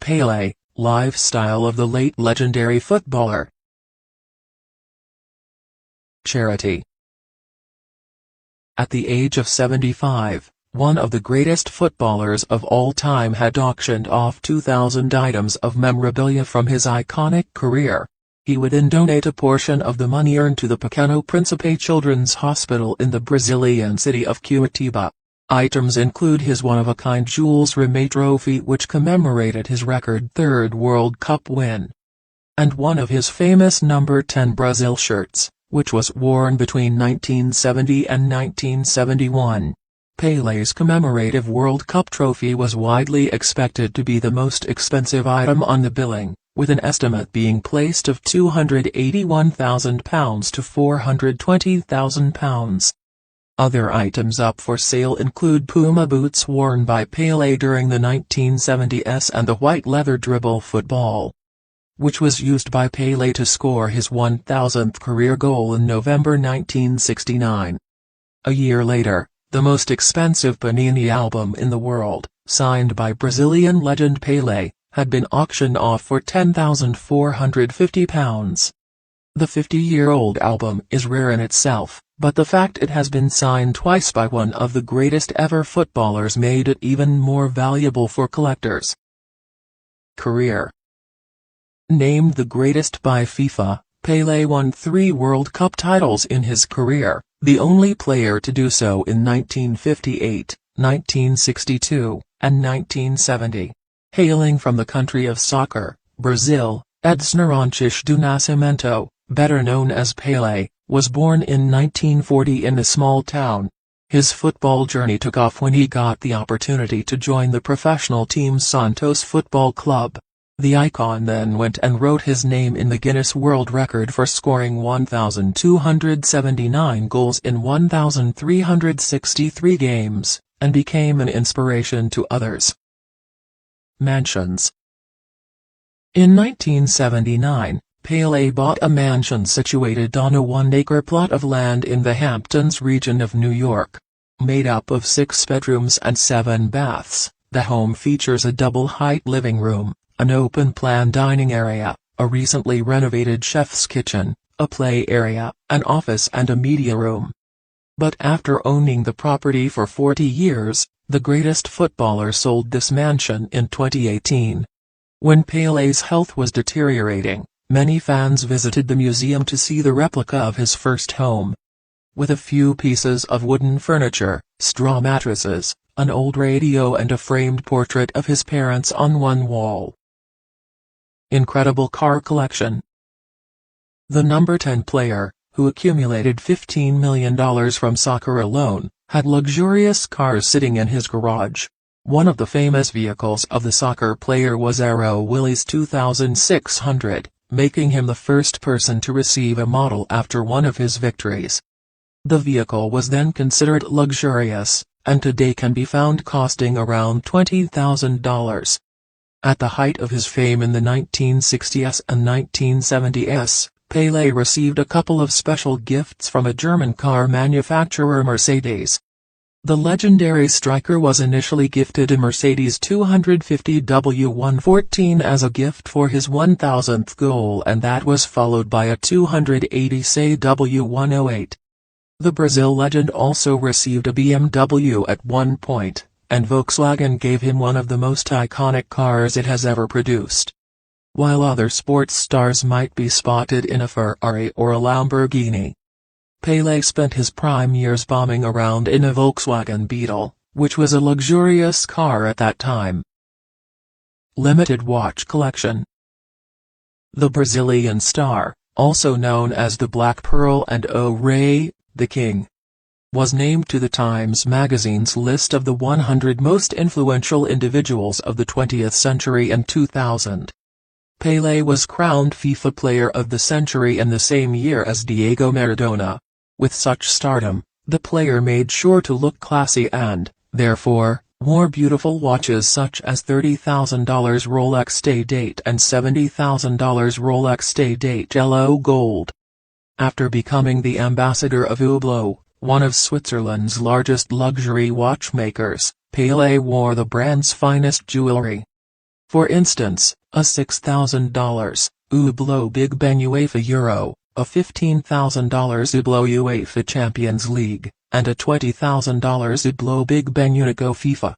Pele, lifestyle of the late legendary footballer. Charity. At the age of 75, one of the greatest footballers of all time had auctioned off 2,000 items of memorabilia from his iconic career. He would then donate a portion of the money earned to the Pequeno Príncipe Children's Hospital in the Brazilian city of Curitiba. Items include his one-of-a-kind Jules Rimet trophy, which commemorated his record third World Cup win, and one of his famous number 10 Brazil shirts, which was worn between 1970 and 1971. Pele's commemorative World Cup trophy was widely expected to be the most expensive item on the billing, with an estimate being placed of £281,000 to £420,000. Other items up for sale include Puma boots worn by Pele during the 1970s and the white leather dribble football, which was used by Pele to score his 1,000th career goal in November 1969. A year later, the most expensive Panini album in the world, signed by Brazilian legend Pele, had been auctioned off for £10,450. The 50-year-old album is rare in itself, but the fact it has been signed twice by one of the greatest ever footballers made it even more valuable for collectors. Career. Named the greatest by FIFA, Pele won 3 World Cup titles in his career, the only player to do so in 1958, 1962, and 1970. Hailing from the country of soccer, Brazil, Edson Arantes do Nascimento, better known as Pele, was born in 1940 in a small town. His football journey took off when he got the opportunity to join the professional team Santos Football Club. The icon then went and wrote his name in the Guinness World Record for scoring 1,279 goals in 1,363 games, and became an inspiration to others. Mansions. In 1979, Pele bought a mansion situated on a 1-acre plot of land in the Hamptons region of New York. Made up of 6 bedrooms and 7 baths, the home features a double-height living room, an open-plan dining area, a recently renovated chef's kitchen, a play area, an office and a media room. But after owning the property for 40 years, the greatest footballer sold this mansion in 2018. When Pele's health was deteriorating, many fans visited the museum to see the replica of his first home. With a few pieces of wooden furniture, straw mattresses, an old radio and a framed portrait of his parents on one wall. Incredible car collection. The number 10 player, who accumulated $15 million from soccer alone, had luxurious cars sitting in his garage. One of the famous vehicles of the soccer player was Aero Willys 2600, making him the first person to receive a model after one of his victories. The vehicle was then considered luxurious, and today can be found costing around $20,000. At the height of his fame in the 1960s and 1970s, Pele received a couple of special gifts from a German car manufacturer, Mercedes. The legendary striker was initially gifted a Mercedes 250 W114 as a gift for his 1,000th goal, and that was followed by a 280 SE W108. The Brazil legend also received a BMW at one point, and Volkswagen gave him one of the most iconic cars it has ever produced. While other sports stars might be spotted in a Ferrari or a Lamborghini, Pele spent his prime years bombing around in a Volkswagen Beetle, which was a luxurious car at that time. Limited watch collection. The Brazilian star, also known as the Black Pearl and O Rei, the King, was named to the Times magazine's list of the 100 most influential individuals of the 20th century in 2000. Pele was crowned FIFA Player of the Century in the same year as Diego Maradona. With such stardom, the player made sure to look classy and, therefore, wore beautiful watches such as $30,000 Rolex Day-Date and $70,000 Rolex Day-Date Yellow Gold. After becoming the ambassador of Hublot, one of Switzerland's largest luxury watchmakers, Pele wore the brand's finest jewelry. For instance, a $6,000 Hublot Big Ben UEFA Euro, a $15,000 Hublot UEFA Champions League, and a $20,000 Hublot Big Ben Unico FIFA.